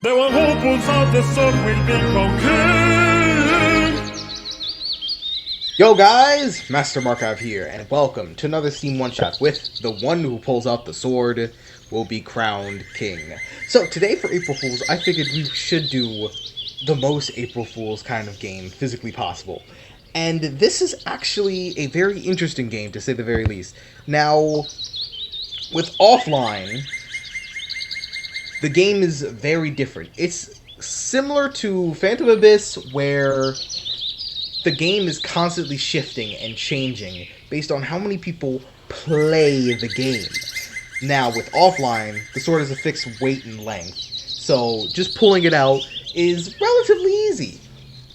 There were hopes of the sun will become king. Yo guys, Master Markov here, and welcome to another Steam One-Shot with the one who pulls out the sword will be crowned king. So today for April Fools, I figured we should do the most April Fools kind of game physically possible. And this is actually a very interesting game, to say the very least. Now, with offline, the game is very different. It's similar to Phantom Abyss, where the game is constantly shifting and changing based on how many people play the game. Now, with offline, the sword has a fixed weight and length, so just pulling it out is relatively easy.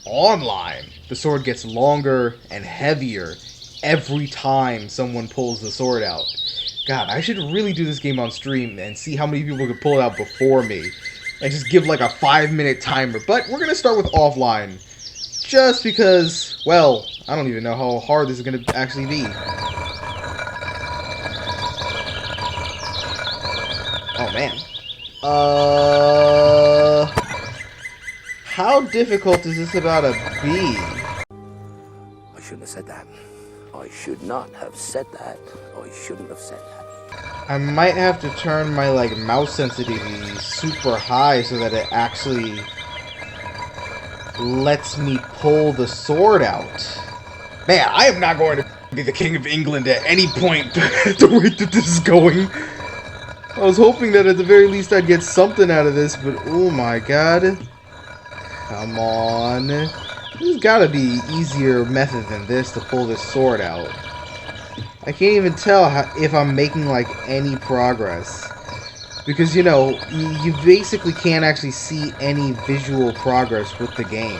Online, the sword gets longer and heavier every time someone pulls the sword out. God, I should really do this game on stream and see how many people could pull it out before me. And just give like a 5-minute timer. But we're going to start with offline. Just because, well, I don't even know how hard this is going to actually be. Oh, man. How difficult is this about to be? I shouldn't have said that. I should not have said that. I shouldn't have said that. I might have to turn my, like, mouse sensitivity super high so that it actually lets me pull the sword out. Man, I am not going to be the King of England at any point the way that this is going. I was hoping that at the very least I'd get something out of this, but oh my god. Come on. There's gotta be easier method than this to pull this sword out. I can't even tell if I'm making, like, any progress. Because, you know, you basically can't actually see any visual progress with the game.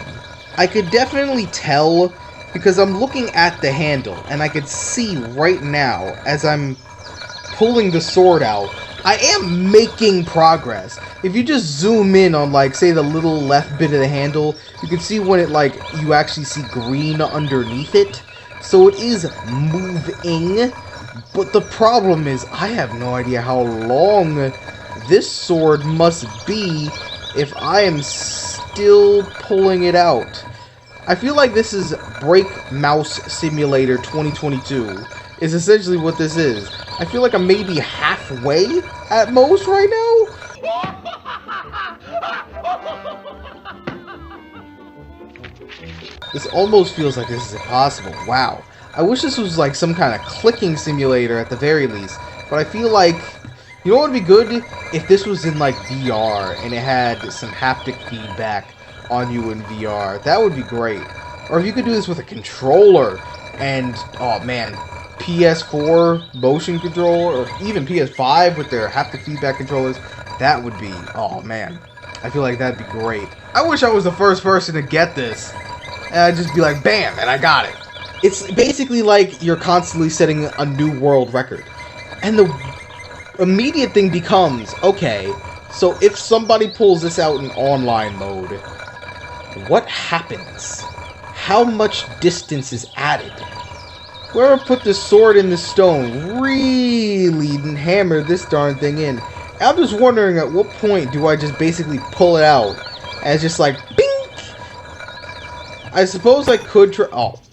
I could definitely tell because I'm looking at the handle, and I could see right now, as I'm pulling the sword out, I am making progress. If you just zoom in on, like, say the little left bit of the handle, you can see when it, like, you actually see green underneath it. So it is moving, but the problem is I have no idea how long this sword must be if I am still pulling it out. I feel like this is Break Mouse Simulator 2022 is essentially what this is. I feel like I'm maybe halfway at most right now. This almost feels like this is impossible. Wow. I wish this was like some kind of clicking simulator at the very least. But I feel like, you know what would be good? If this was in like VR and it had some haptic feedback on you in VR. That would be great. Or if you could do this with a controller and, oh man, PS4 motion controller or even PS5 with their haptic feedback controllers. That would be, oh man. I feel like that'd be great. I wish I was the first person to get this. And I'd just be like, bam, and I got it. It's basically like you're constantly setting a new world record. And the immediate thing becomes, okay, so if somebody pulls this out in online mode, what happens? How much distance is added? Whoever put this sword in the stone really hammered this darn thing in. I'm just wondering at what point do I just basically pull it out and it's just like, bing! I suppose I could try.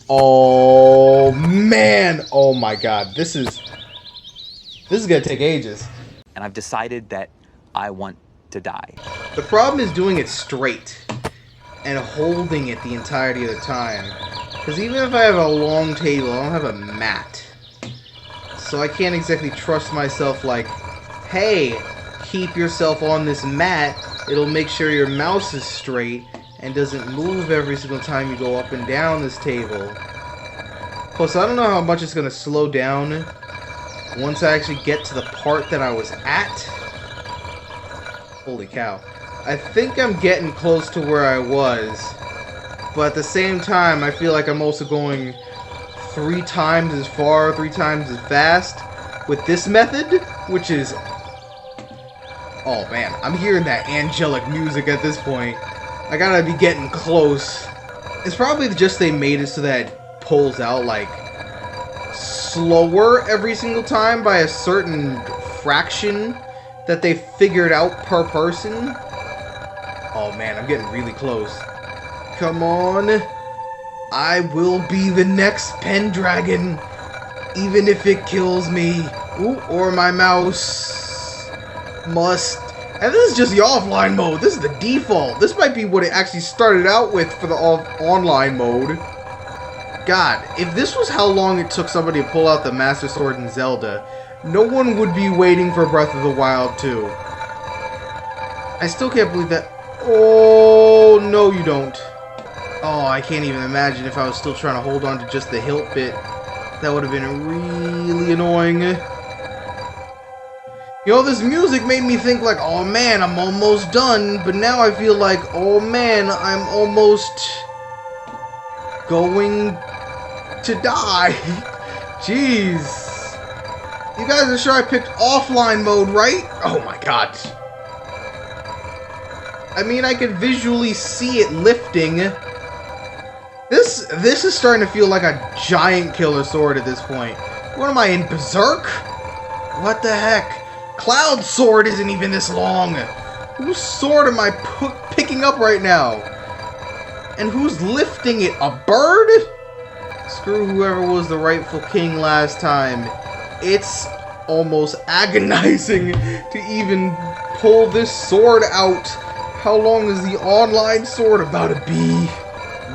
Oh man! Oh my god, this is gonna take ages. And I've decided that I want to die. The problem is doing it straight and holding it the entirety of the time. Because even if I have a long table, I don't have a mat. So I can't exactly trust myself like, hey, keep yourself on this mat. It'll make sure your mouse is straight and doesn't move every single time you go up and down this table. Plus, I don't know how much it's going to slow down once I actually get to the part that I was at. Holy cow. I think I'm getting close to where I was, but at the same time, I feel like I'm also going 3 times as far, 3 times as fast with this method, which is... Oh man, I'm hearing that angelic music at this point. I gotta be getting close. It's probably just they made it so that it pulls out, like, slower every single time by a certain fraction that they figured out per person. Oh man, I'm getting really close. Come on. I will be the next Pendragon, even if it kills me. Ooh, or my mouse must. And this is just the offline mode. This is the default. This might be what it actually started out with for the online mode. God, if this was how long it took somebody to pull out the Master Sword in Zelda, no one would be waiting for Breath of the Wild 2. I still can't believe that. Oh, no you don't. Oh, I can't even imagine if I was still trying to hold on to just the hilt bit. That would have been really annoying. You know, this music made me think like, oh man, I'm almost done. But now I feel like, oh man, I'm almost going to die. Jeez. You guys are sure I picked offline mode, right? Oh my god. I mean, I can visually see it lifting. This is starting to feel like a giant killer sword at this point. What am I, in Berserk? What the heck? Cloud sword isn't even this long. Whose sword am I picking up right now? And who's lifting it? A bird? Screw whoever was the rightful king last time. It's almost agonizing to even pull this sword out. How long is the online sword about to be?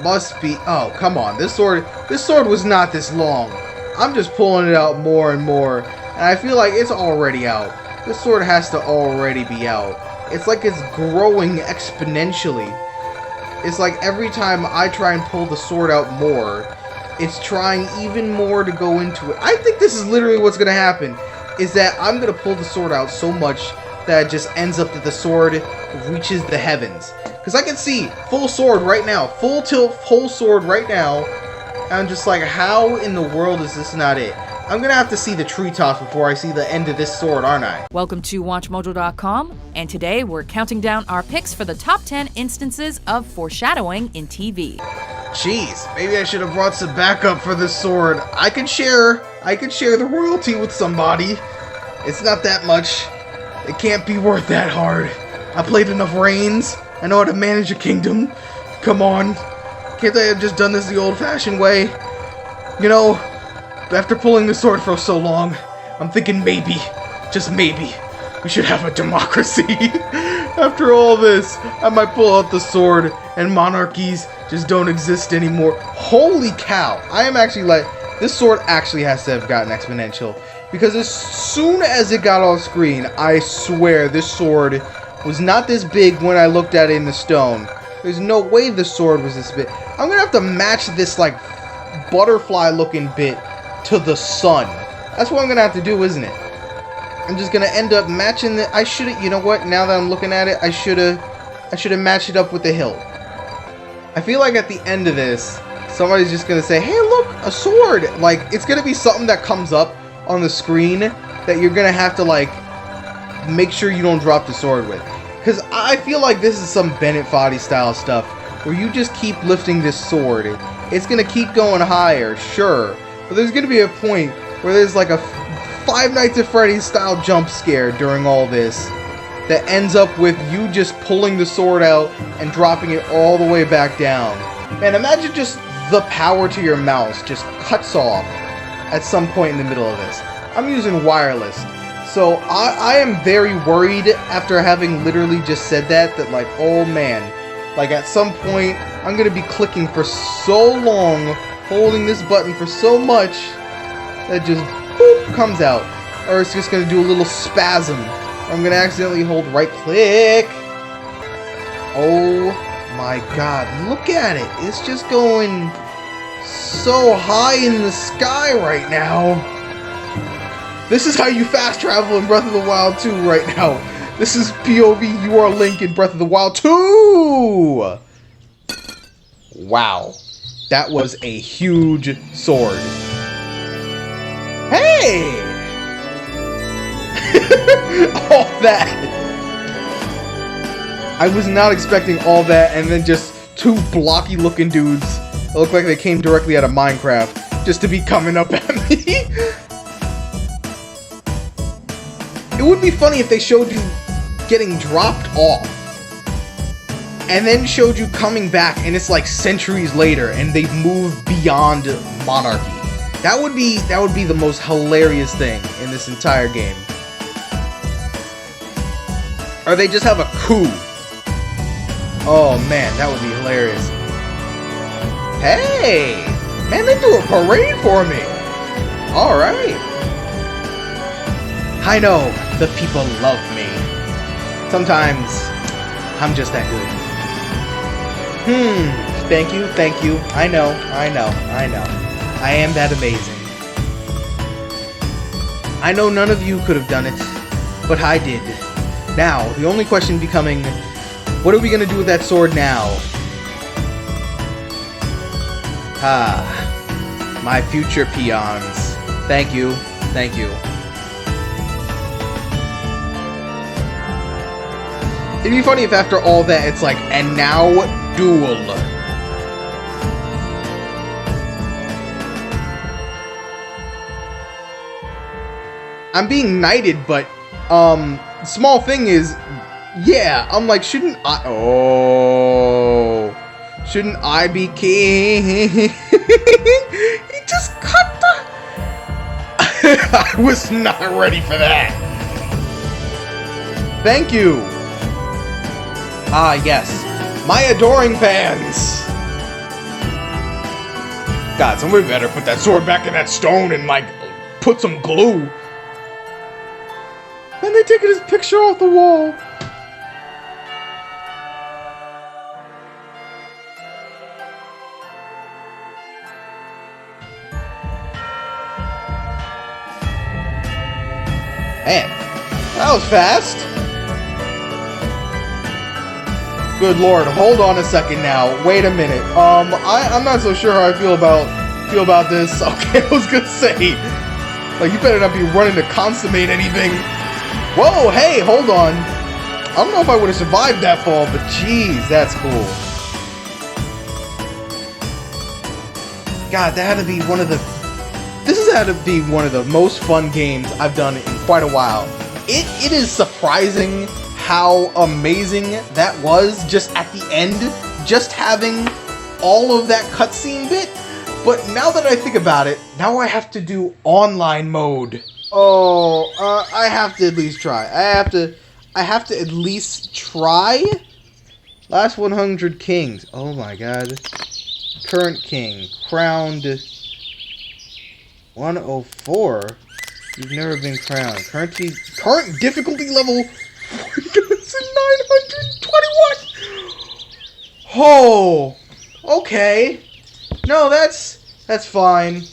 Must be. Oh, come on. This sword was not this long. I'm just pulling it out more and more. And I feel like it's already out. This sword has to already be out. It's like it's growing exponentially. It's like every time I try and pull the sword out more, it's trying even more to go into it. I think this is literally what's going to happen. Is that I'm going to pull the sword out so much that it just ends up that the sword reaches the heavens. Because I can see full sword right now. Full tilt, full sword right now. And I'm just like, how in the world is this not it? I'm going to have to see the treetops before I see the end of this sword, aren't I? Welcome to WatchMojo.com, and today we're counting down our picks for the top 10 instances of foreshadowing in TV. Jeez, maybe I should have brought some backup for this sword. I could share the royalty with somebody. It's not that much. It can't be worth that hard. I played enough Reigns. I know how to manage a kingdom. Come on. Can't they have just done this the old-fashioned way? You know, after pulling the sword for so long, I'm thinking maybe, just maybe, we should have a democracy. After all this, I might pull out the sword and monarchies just don't exist anymore. Holy cow. I am actually like, this sword actually has to have gotten exponential. Because as soon as it got on screen, I swear this sword was not this big when I looked at it in the stone. There's no way the sword was this big. I'm gonna have to match this like butterfly looking bit to the sun. That's what I'm gonna have to do, isn't it? I'm just gonna end up matching the. I should have. You know what? Now that I'm looking at it, I should have matched it up with the hilt. I feel like at the end of this, somebody's just gonna say, "Hey, look, a sword!" Like it's gonna be something that comes up on the screen that you're gonna have to like make sure you don't drop the sword with. Because I feel like this is some Bennett Foddy style stuff where you just keep lifting this sword. It's gonna keep going higher, sure, but there's gonna be a point where there's like a Five Nights at Freddy's style jump scare during all this that ends up with you just pulling the sword out and dropping it all the way back down. Man, imagine just the power to your mouse just cuts off at some point in the middle of this. I'm using wireless, so I am very worried after having literally just said that like, oh man, like at some point I'm gonna be clicking for so long, holding this button for so much that just boop comes out, or it's just gonna do a little spasm. I'm gonna accidentally hold right click. Oh my god, look at it. It's just going so high in the sky right now. This is how you fast travel in Breath of the Wild 2 right now. This is POV, you are Link in Breath of the Wild 2! Wow. That was a huge sword. Hey! All that. I was not expecting all that, and then just two blocky looking dudes that look like they came directly out of Minecraft just to be coming up at me. It would be funny if they showed you getting dropped off. and then showed you coming back, and it's like centuries later, and they've moved beyond monarchy. That would be the most hilarious thing in this entire game. Or they just have a coup. Oh man, that would be hilarious. Hey! Man, they threw a parade for me! Alright. I know, the people love me. Sometimes, I'm just that good. Thank you. I know. I am that amazing. I know none of you could have done it, but I did. Now, the only question becoming, what are we gonna do with that sword now? My future peons. Thank you. It'd be funny if after all that it's like, and now duel. I'm being knighted, but small thing is, yeah, I'm like, shouldn't I be king? He just cut the... I was not ready for that. Thank you. Ah, yes. My adoring fans. God, somebody better put that sword back in that stone and, like, put some glue. And they taking his picture off the wall. Man, that was fast. Good lord, hold on a second now. Wait a minute. I'm not so sure how I feel about this. Okay, I was gonna say, like, you better not be running to consummate anything. Whoa, hey, hold on. I don't know if I would have survived that fall, but geez, that's cool. God, that had to be one of the... This has had to be one of the most fun games I've done in quite a while. It is surprising how amazing that was just at the end, just having all of that cutscene bit. But now that I think about it, now I have to do online mode. Oh, I have to at least try. I have to at least try. Last 100 kings. Oh my god. Current king. Crowned 104. You've never been crowned. Current difficulty level 921. Oh, okay. No, that's fine.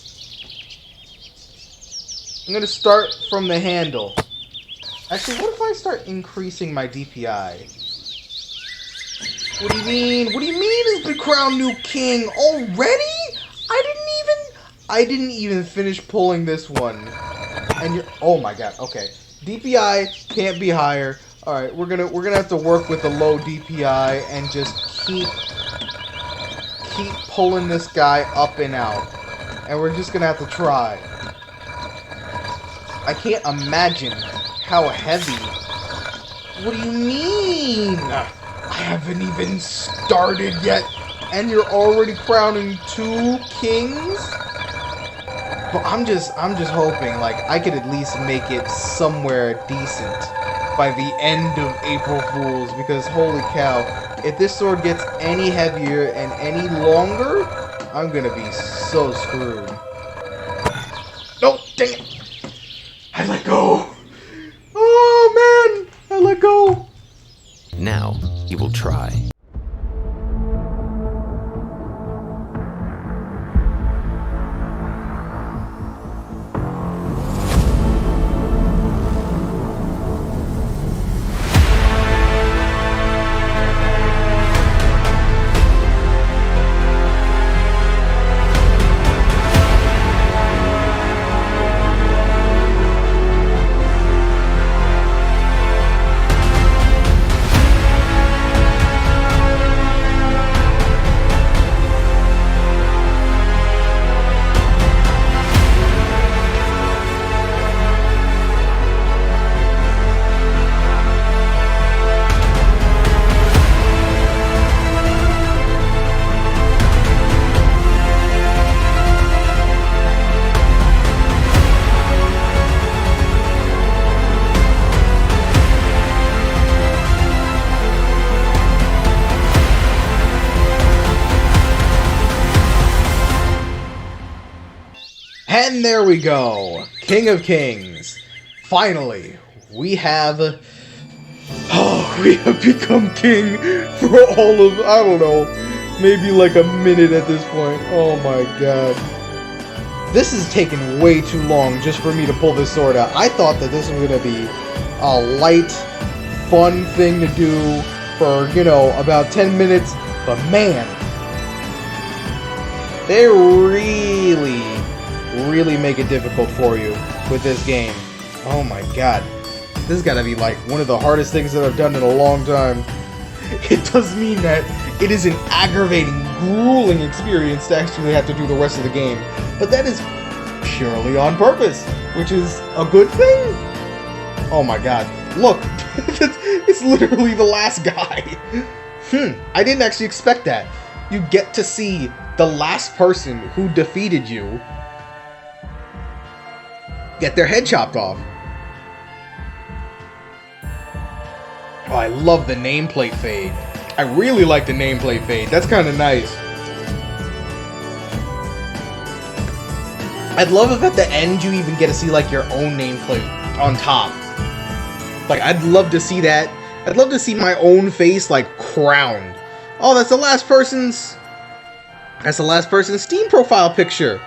I'm gonna start from the handle. Actually, what if I start increasing my DPI? What do you mean? What do you mean it's been crowned new king already? I didn't even finish pulling this one. And you're, oh my god, okay. DPI can't be higher. Alright, we're gonna have to work with the low DPI and just keep pulling this guy up and out. And we're just gonna have to try. I can't imagine how heavy. What do you mean? I haven't even started yet, and you're already crowning 2 kings? But I'm just hoping, like, I could at least make it somewhere decent by the end of April Fools, because holy cow, if this sword gets any heavier and any longer, I'm gonna be so screwed. No, dang it! I let go! Oh man! I let go! Now, he will try. And there we go. King of Kings. Finally, we have become king for all of, I don't know, maybe like a minute at this point. Oh my god. This is taking way too long just for me to pull this sword out. I thought that this was going to be a light, fun thing to do for, you know, about 10 minutes. But man, they really make it difficult for you with this game. Oh my god. This has got to be like one of the hardest things that I've done in a long time. It does mean that it is an aggravating, grueling experience to actually have to do the rest of the game. But that is purely on purpose, which is a good thing. Oh my god. Look, it's literally the last guy. I didn't actually expect that. You get to see the last person who defeated you get their head chopped off. Oh, I love the nameplate fade. I really like the nameplate fade. That's kind of nice. I'd love if at the end you even get to see like your own nameplate on top. Like, I'd love to see that. I'd love to see my own face like crowned. Oh, that's the last person's Steam profile picture.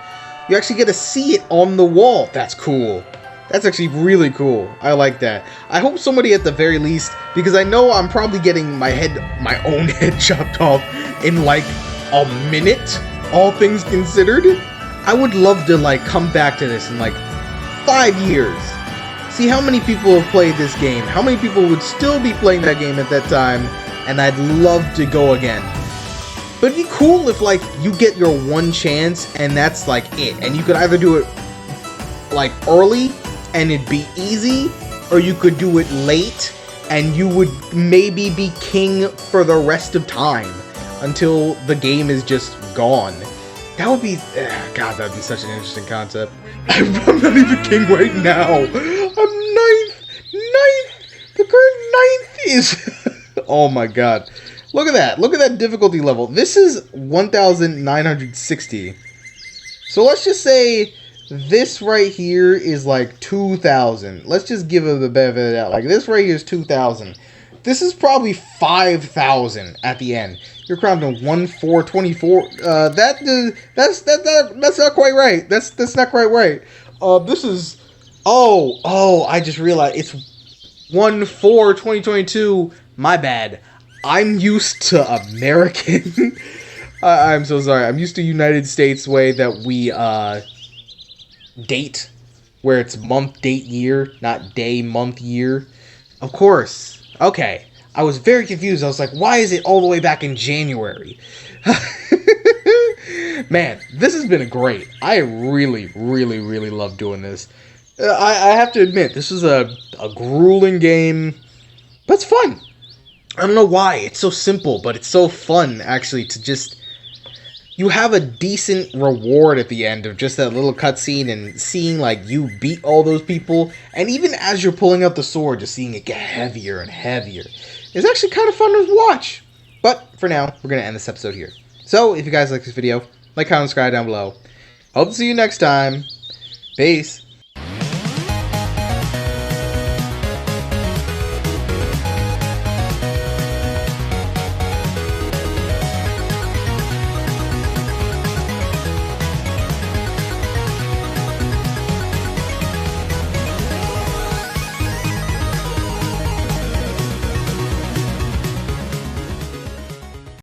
You actually get to see it on the wall. That's cool. That's actually really cool. I like that. I hope somebody at the very least, because I know I'm probably getting my own head chopped off in like a minute, all things considered. I would love to like come back to this in like 5 years. See how many people have played this game, how many people would still be playing that game at that time, and I'd love to go again. But it'd be cool if like you get your one chance and that's like it, and you could either do it like early and it'd be easy, or you could do it late and you would maybe be king for the rest of time until the game is just gone. That would be, god, that would be such an interesting concept. I'm not even king right now. I'm ninth. The current ninth is, oh my god. Look at that. Look at that difficulty level. This is 1960. So let's just say this right here is like 2,000. Let's just give it a benefit of the doubt. Like this right here is 2,000. This is probably 5,000 at the end. You're crowned in 1,424. That's not quite right. That's not quite right. This is, oh, I just realized it's 1/4/2022. My bad. I'm used to American. I'm so sorry. I'm used to United States way that we date, where it's month, date, year, not day, month, year. Of course. Okay. I was very confused. I was like, why is it all the way back in January? Man, this has been great. I really love doing this. I have to admit, this is a grueling game, but it's fun. I don't know why. It's so simple, but it's so fun, actually, to just... You have a decent reward at the end of just that little cutscene and seeing, like, you beat all those people. And even as you're pulling out the sword, just seeing it get heavier and heavier. It's actually kind of fun to watch. But, for now, we're going to end this episode here. So, if you guys like this video, like, comment, subscribe down below. Hope to see you next time. Peace.